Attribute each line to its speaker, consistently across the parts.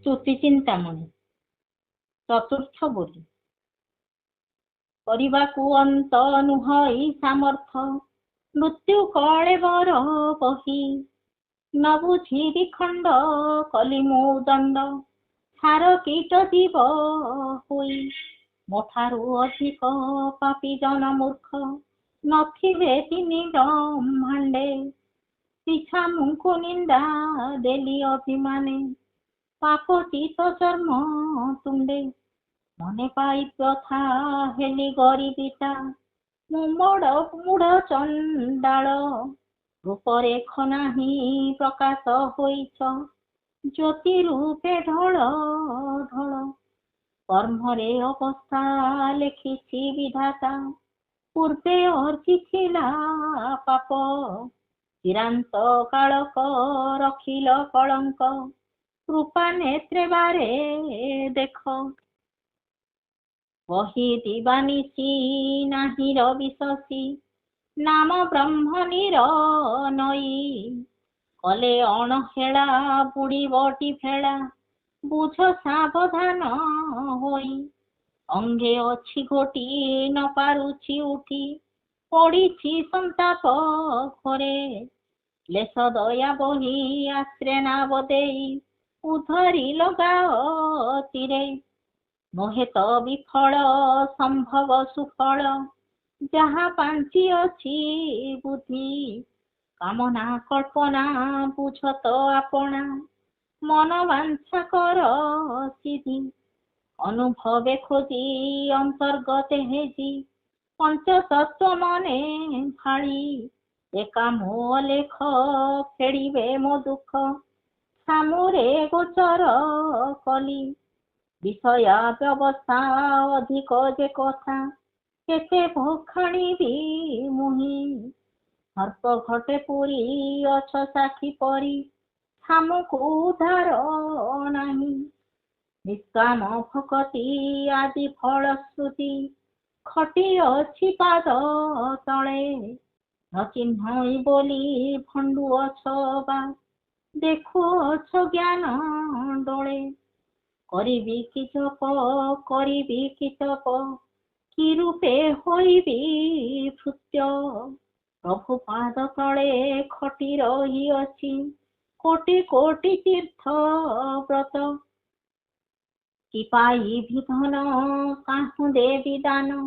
Speaker 1: स्तुति चिंतामणि चतुर्थ बोली କରିବାକୁ ଅନ୍ତ ନୁହଇ ସାମର୍ଥ ମୃତ୍ୟୁ କଳେବର ବହି ନ ବୁଝି ବିଖଣ୍ଡ କଲି ମୁଁ ଦଣ୍ଡ ଛାର କୀଟ ଜୀବ ହୋଇ ମୋ ଠାରୁ ଅଧିକ ପାପୀ ଜନ ମୂର୍ଖ ନଥିବେ ତିନି ବ୍ରହ୍ମାଣ୍ଡେ ପିଛା ମୁଙ୍କୁ ନିନ୍ଦା ଦେଲି ଅଭିମାନେ ପାପ ଚିତ ଚର୍ମ ତୁଣ୍ଡେ ମନେ ପାଇ ପ୍ରଥା ହେଲି ଗରିବିଟା ମୁଁ ମୂଢ ଚଣ୍ଡାଳ ରୂପରେଖ ନାହିଁ ପ୍ରକାଶ ହୋଇଛ ଜ୍ୟୋତି ରୂପେ ଢଳ ଢଳ କର୍ମରେ ଅବସ୍ଥା ଲେଖିଛି ବିଧାତା ପୂର୍ବେ ଅର୍ଜିଥିଲା ପାପ ଚିରାନ୍ତ କାଳକ ରଖିଲ କଳଙ୍କ କୃପା ନେତ୍ରେ ବାରେ ଦେଖ ବହି ଦିବାନିଶି ନାହିଁ ରବିଶଶୀ ନାମ ବ୍ରହ୍ମ ନିରନଈ କଲେ ଅଣହେଳା ବୁଡ଼ିବଟି ଭେଳା ବୁଝ ସାବଧାନ ହୋଇ ଅଙ୍ଗେ ଅଛି ଘୋଟି ନ ପାରୁଛି ଉଠି ପଡ଼ିଛି ସନ୍ତାପ ଘରେ ଲେଶ ଦୟା ବହି ଆଶ୍ରେ ନାବ ଦେଇ ଉଧରି ଲଗାଅ ତୀରେ ନୁହେଁ ତ ବିଫଳ ସମ୍ଭବ ସୁଫଳ ଯାହା ପାଞ୍ଚି ଅଛି ବୁଦ୍ଧି କାମନା କଳ୍ପନା ବୁଝ ତ ଆପଣା ମନ ବାଞ୍ଛା କର ସିଦ୍ଧି ଅନୁଭବେ ଖୋଜି ଅନ୍ତର୍ଗତେ ହେଜି ପଞ୍ଚତତ୍ଵ ମନେ ଭାଳି ଏକା ମୋ ଲେଖ ଫେଡ଼ିବେ ମୋ ଦୁଃଖ ସାମୁରେ ଗୋଚର କଲି ବିଷୟା ବ୍ୟବସ୍ଥା ଅଧିକ ଯେ କଥା କେତେ ଭଖାଣିବି ମୁହିଁ ସର୍ପ ଘଟେ ପୁରୀ ଅଛ ସାକ୍ଷୀ ପରି ସାମୁକୁ ଉଦ୍ଧାର ନାହିଁ ନିଷ୍କାମ ଭକତି ଆଦି ଫଳଶ୍ରୁତି ଖଟି ଅଛି ପାଦ ତଳେ ନ ଚିହ୍ନଇ ବୋଲି ଭଣ୍ଡୁ ଅଛ ବା ଦେଖୁଅଛ ଜ୍ଞାନ ଡୋଳେ କରିବି କି ଜପ କରିବି କି ତପ କି ରୂପେ ହୋଇବି ଭୃତ୍ୟ ପ୍ରଭୁ ପାଦ ତଳେ ଖଟି ରହିଅଛି କୋଟି କୋଟି ତୀର୍ଥ ବ୍ରତ କି ପାଇବି ଧନ କାହୁଁ ଦେବି ଦାନ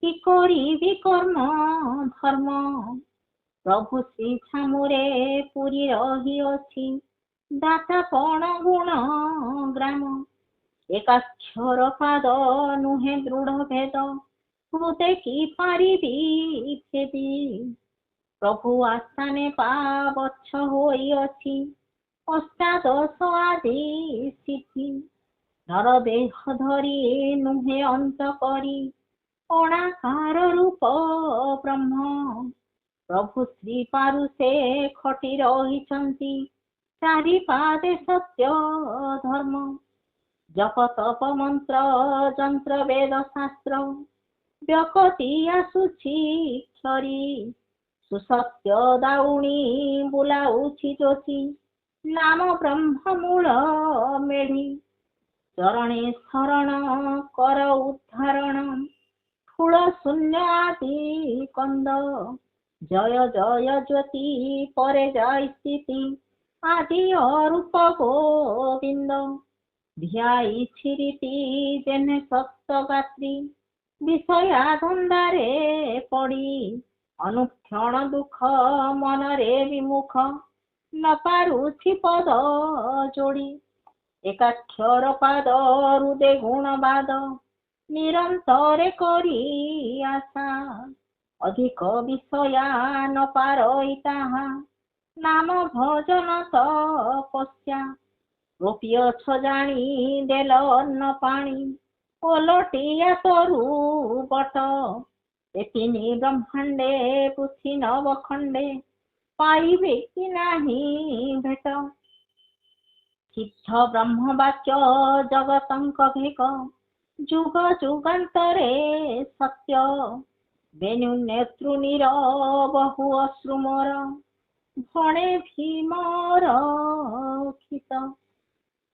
Speaker 1: କି କରିବି କର୍ମ ଧର୍ମ ପ୍ରଭୁ ଶ୍ରୀ ଛାମୁରେ ପୁରୀ ରହିଅଛି ଦାତା ପଣ ଗୁଣ ଗ୍ରାମ ଏକାକ୍ଷର ପାଦ ନୁହେଁ ଦୃଢ ଭେଦ ହୃଦେ କି ପାରିବି ଭେଦି ପ୍ରଭୁ ଆସ୍ଥାନେ ପାବଚ୍ଛ ହୋଇଅଛି ଅଷ୍ଟାଦଶ ଆଦି ସିଦ୍ଧି ନର ଦେହ ଧରି ନୁହେଁ ଅନ୍ତ କରି ଅଣାକାର ରୂପ ବ୍ରହ୍ମ ପ୍ରଭୁ ଶ୍ରୀ ପାରୁଷେ ଖଟି ରହିଛନ୍ତି ଚାରି ପାଦେ ସତ୍ୟ ଧର୍ମ ଜପ ତପ ମନ୍ତ୍ର ଯନ୍ତ୍ର ବେଦ ଶାସ୍ତ୍ର ବ୍ୟକତି ଆସୁଛି କ୍ଷରି ସୁସତ୍ୟ ଦାଉଣି ବୁଲାଉଛି ଯୋଚି ନାମ ବ୍ରହ୍ମ ମୂଳ ମେଢି ଚରଣେ ଶରଣ କର ଉଦ୍ଧାରଣ ଫୁଳ ଶୂନ୍ୟ ଆଦି କନ୍ଦ ଜୟ ଜୟ ଜ୍ୟୋତି ପରେ ଯାଇ ସ୍ଥିତି ଆଦି ଅରୂପ ଗୋବିନ୍ଦ ଧ୍ୟାଇଛି ରୀତି ଯେନେ ସପ୍ତ ଗାତ୍ରୀ ବିଷୟା ଧନ୍ଦାରେ ପଡ଼ି ଅନୁକ୍ଷଣ ଦୁଃଖ ମନରେ ବିମୁଖ ନ ପାରୁଛି ପଦ ଯୋଡ଼ି ଏକାକ୍ଷର ପାଦ ହୃଦେ ଗୁଣବାଦ ନିରନ୍ତରେ କରି ଆଶା ଅଧିକ ବିଷୟା ନ ପାରଇ ତାହା ନାମ ଭଜନ ତପସ୍ୟା ଗୋପୀଅଛ ଜାଣି ଦେଲ ଅନ୍ନ ପାଣି ଓଲଟିଆ ତରୁ ବଟ ଏ ତିନି ବ୍ରହ୍ମାଣ୍ଡେ ପୃଥି ନବଖଣ୍ଡେ ପାଇବେ କି ନାହିଁ ଭେଟ ସିଦ୍ଧ ବ୍ରହ୍ମ ବାକ୍ୟ ଜଗତଙ୍କ ଭେକ ଯୁଗ ଯୁଗାନ୍ତରେ ସତ୍ୟ ବେନୁ ନେତୃନିର ବହୁ ଅଶ୍ରୁ ମୋର ଭଣେ ଭୀମର କ୍ଷିତ।